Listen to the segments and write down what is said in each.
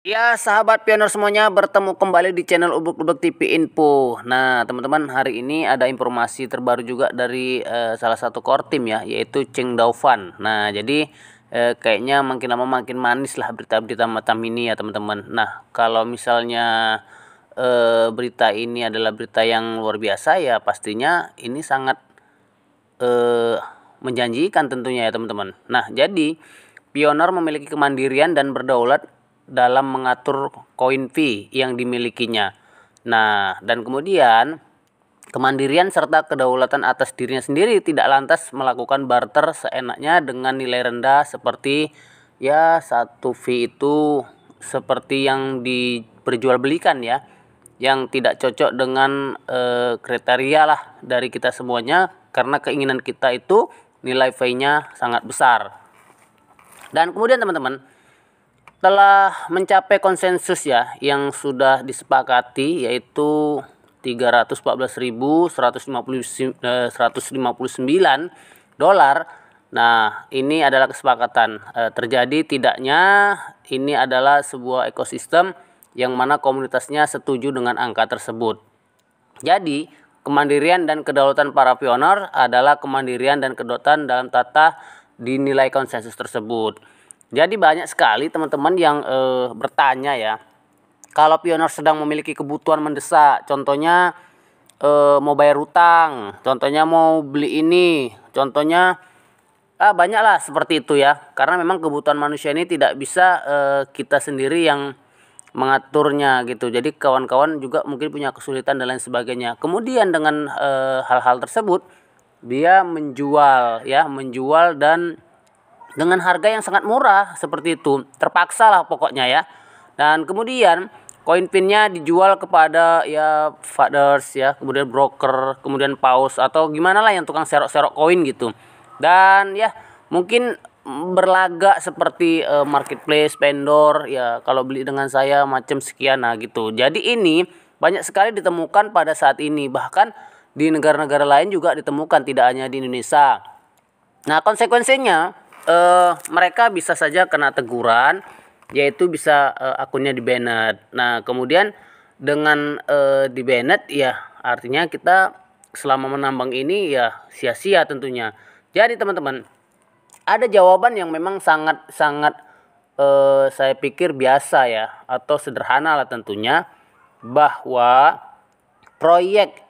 Ya, sahabat pionir semuanya, bertemu kembali di channel Ubek-Ubek TV Info. Nah, teman-teman, hari ini ada informasi terbaru juga dari salah satu core team ya, yaitu Cheng Daofan. Nah, jadi kayaknya makin lama makin manis lah berita-berita macam ini ya, teman-teman. Nah, kalau misalnya berita ini adalah berita yang luar biasa ya, pastinya ini sangat menjanjikan tentunya ya, teman-teman. Nah, jadi Pioneer memiliki kemandirian dan berdaulat dalam mengatur koin fee yang dimilikinya. Nah, dan kemudian kemandirian serta kedaulatan atas dirinya sendiri tidak lantas melakukan barter seenaknya dengan nilai rendah seperti ya satu fee itu seperti yang diperjualbelikan ya, yang tidak cocok dengan kriteria lah dari kita semuanya, karena keinginan kita itu nilai fee-nya sangat besar. Dan kemudian teman-teman, telah mencapai konsensus ya yang sudah disepakati, yaitu 314.159 dolar. Nah, ini adalah kesepakatan terjadi tidaknya ini adalah sebuah ekosistem yang mana komunitasnya setuju dengan angka tersebut. Jadi, kemandirian dan kedaulatan para pionir adalah kemandirian dan kedaulatan dalam tata dinilai konsensus tersebut. Jadi banyak sekali teman-teman yang bertanya ya, kalau pionir sedang memiliki kebutuhan mendesak, contohnya mau bayar utang, contohnya mau beli ini, contohnya banyaklah seperti itu ya. Karena memang kebutuhan manusia ini tidak bisa kita sendiri yang mengaturnya gitu. Jadi kawan-kawan juga mungkin punya kesulitan dan lain sebagainya. Kemudian dengan hal-hal tersebut dia menjual dan dengan harga yang sangat murah seperti itu. Terpaksa lah pokoknya ya. Dan kemudian koin pinnya dijual kepada ya fathers ya, kemudian broker, kemudian paus atau gimana lah yang tukang serok-serok koin gitu. Dan ya mungkin berlagak seperti marketplace, vendor ya, kalau beli dengan saya macam sekian nah gitu. Jadi ini banyak sekali ditemukan pada saat ini, bahkan di negara-negara lain juga ditemukan, tidak hanya di Indonesia. Nah, konsekuensinya mereka bisa saja kena teguran, yaitu bisa akunnya di-banned. Nah, kemudian dengan di-banned ya artinya kita selama menambang ini ya sia-sia tentunya. Jadi teman-teman, ada jawaban yang memang sangat-sangat saya pikir biasa ya, atau sederhana lah tentunya, bahwa proyek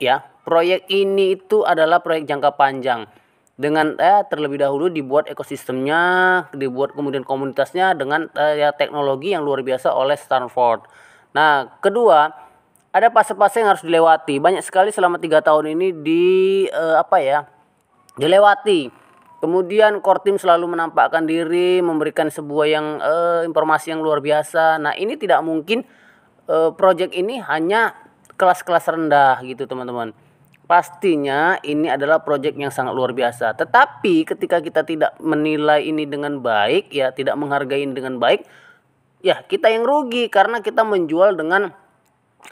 ini itu adalah proyek jangka panjang. Dengan terlebih dahulu dibuat ekosistemnya, dibuat kemudian komunitasnya dengan teknologi yang luar biasa oleh Stanford. Nah, kedua, ada fase-fase yang harus dilewati. Banyak sekali selama 3 tahun ini dilewati. Kemudian core team selalu menampakkan diri, memberikan sebuah informasi yang luar biasa. Nah, ini tidak mungkin project ini hanya kelas-kelas rendah gitu, teman-teman. Pastinya ini adalah proyek yang sangat luar biasa. Tetapi ketika kita tidak menilai ini dengan baik ya, tidak menghargai ini dengan baik, ya kita yang rugi karena kita menjual dengan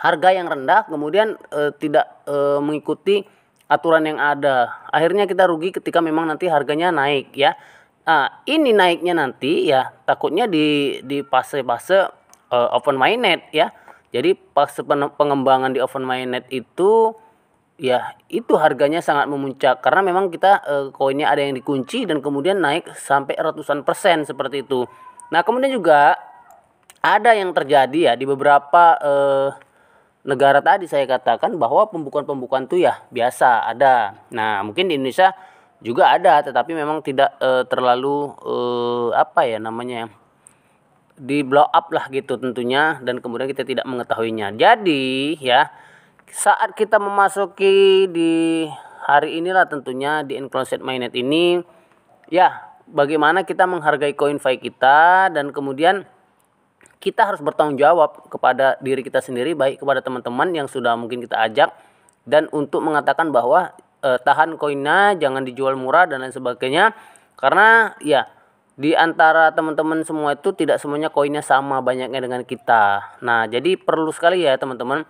harga yang rendah, kemudian tidak mengikuti aturan yang ada. Akhirnya kita rugi ketika memang nanti harganya naik ya. Nah, ini naiknya nanti ya takutnya di fase-fase open mainnet ya. Jadi fase pengembangan di open mainnet itu ya itu harganya sangat memuncak karena memang kita koinnya ada yang dikunci dan kemudian naik sampai ratusan persen seperti itu. Nah, kemudian juga ada yang terjadi ya di beberapa negara tadi saya katakan bahwa pembukuan-pembukuan itu ya biasa ada. Nah, mungkin di Indonesia juga ada, tetapi memang tidak terlalu di blow up lah gitu tentunya, dan kemudian kita tidak mengetahuinya. Jadi ya saat kita memasuki di hari inilah tentunya di Enclosed Mainnet ini ya, bagaimana kita menghargai koin fee kita, dan kemudian kita harus bertanggung jawab kepada diri kita sendiri, baik kepada teman-teman yang sudah mungkin kita ajak, dan untuk mengatakan bahwa tahan koinnya, jangan dijual murah dan lain sebagainya, karena ya di antara teman-teman semua itu tidak semuanya koinnya sama banyaknya dengan kita. Nah, jadi perlu sekali ya teman-teman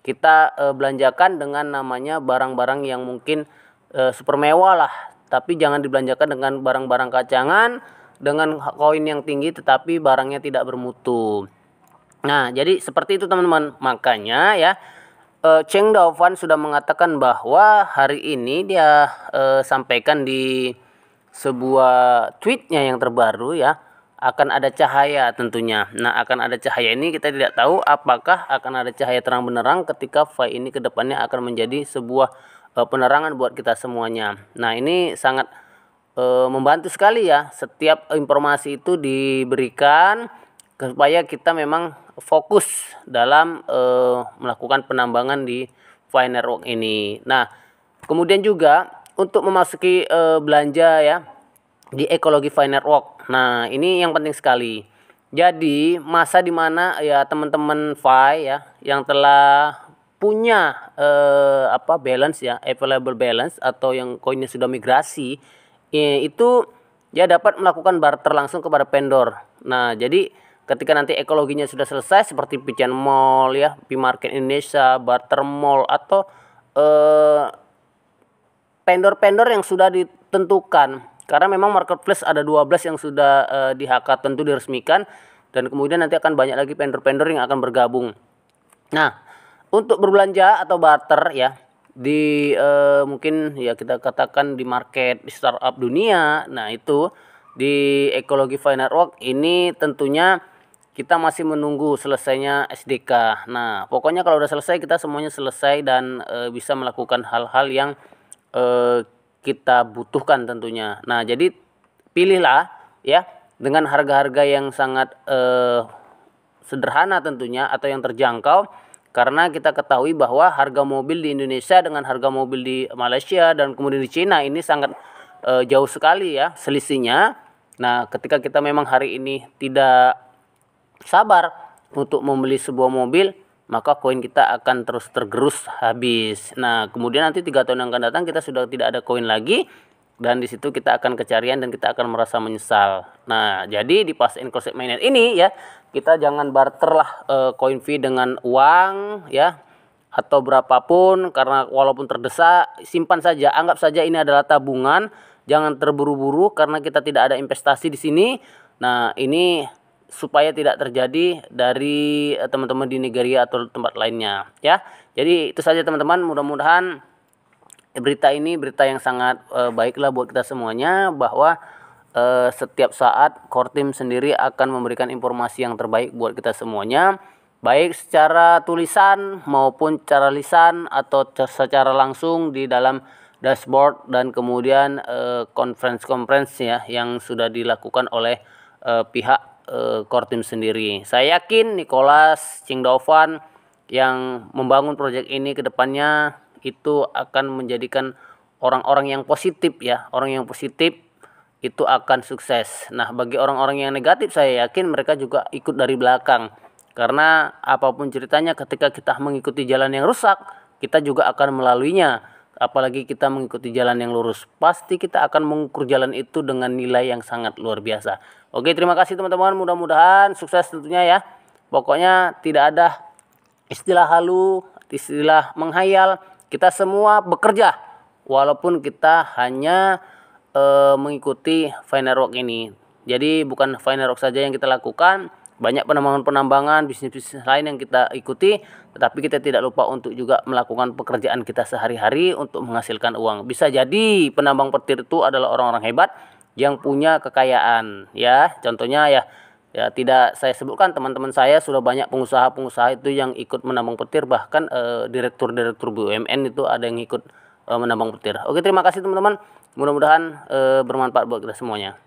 kita belanjakan dengan namanya barang-barang yang mungkin super mewah lah, tapi jangan dibelanjakan dengan barang-barang kacangan dengan koin yang tinggi tetapi barangnya tidak bermutu. Nah, jadi seperti itu teman-teman. Makanya ya Cheng Daofan sudah mengatakan bahwa hari ini dia sampaikan di sebuah tweetnya yang terbaru ya, akan ada cahaya tentunya. Nah, akan ada cahaya ini kita tidak tahu apakah akan ada cahaya terang benderang ketika Fi ini ke depannya akan menjadi sebuah penerangan buat kita semuanya. Nah, ini sangat membantu sekali ya, setiap informasi itu diberikan supaya kita memang fokus dalam melakukan penambangan di Fi Network ini. Nah, kemudian juga untuk memasuki belanja ya di ekologi Fi Network. Nah, ini yang penting sekali. Jadi masa dimana ya teman-teman Fi ya yang telah punya balance ya, available balance, atau yang koinnya sudah migrasi itu dia dapat melakukan barter langsung kepada vendor. Nah, jadi ketika nanti ekologinya sudah selesai seperti Pigeon Mall ya, P-Market Indonesia, Barter Mall, atau vendor-vendor yang sudah ditentukan. Karena memang marketplace ada 12 yang sudah di HK tentu diresmikan, dan kemudian nanti akan banyak lagi vendor-vendor yang akan bergabung. Nah, untuk berbelanja atau barter ya di mungkin ya kita katakan di market di startup dunia. Nah, itu di ekologi Fi Network ini tentunya kita masih menunggu selesainya SDK. Nah, pokoknya kalau udah selesai kita semuanya selesai dan bisa melakukan hal-hal yang kita butuhkan tentunya. Nah, jadi pilihlah ya dengan harga-harga yang sangat sederhana tentunya atau yang terjangkau, karena kita ketahui bahwa harga mobil di Indonesia dengan harga mobil di Malaysia dan kemudian di Cina ini sangat jauh sekali ya selisihnya. Nah, ketika kita memang hari ini tidak sabar untuk membeli sebuah mobil, maka koin kita akan terus tergerus habis. Nah, kemudian nanti 3 tahun yang akan datang kita sudah tidak ada koin lagi, dan di situ kita akan kecarian dan kita akan merasa menyesal. Nah, jadi di fase inclusive mainnet ini ya, kita jangan barterlah koin fee dengan uang ya atau berapapun, karena walaupun terdesak simpan saja, anggap saja ini adalah tabungan. Jangan terburu-buru karena kita tidak ada investasi di sini. Nah, ini supaya tidak terjadi dari teman-teman di Nigeria atau tempat lainnya ya. Jadi itu saja teman-teman, mudah-mudahan berita ini berita yang sangat baiklah buat kita semuanya, bahwa setiap saat Core Team sendiri akan memberikan informasi yang terbaik buat kita semuanya, baik secara tulisan maupun secara lisan atau secara langsung di dalam dashboard dan kemudian conference ya yang sudah dilakukan oleh pihak Core Team sendiri. Saya yakin Nicholas Cheng Daofan yang membangun proyek ini ke depannya itu akan menjadikan orang-orang yang positif ya, orang yang positif itu akan sukses. Nah, bagi orang-orang yang negatif saya yakin mereka juga ikut dari belakang. Karena apapun ceritanya ketika kita mengikuti jalan yang rusak, kita juga akan melaluinya. Apalagi kita mengikuti jalan yang lurus, pasti kita akan mengukur jalan itu dengan nilai yang sangat luar biasa. Oke, terima kasih teman-teman, mudah-mudahan sukses tentunya ya. Pokoknya tidak ada istilah halu, istilah menghayal. Kita semua bekerja walaupun kita hanya mengikuti Fi Network ini. Jadi bukan Fi Network saja yang kita lakukan, banyak penambangan-penambangan, bisnis-bisnis lain yang kita ikuti, tetapi kita tidak lupa untuk juga melakukan pekerjaan kita sehari-hari untuk menghasilkan uang. Bisa jadi penambang petir itu adalah orang-orang hebat yang punya kekayaan ya. Contohnya ya tidak saya sebutkan, teman-teman saya sudah banyak pengusaha-pengusaha itu yang ikut menambang petir, bahkan direktur-direktur BUMN itu ada yang ikut menambang petir. Oke, terima kasih teman-teman. Mudah-mudahan bermanfaat buat kita semuanya.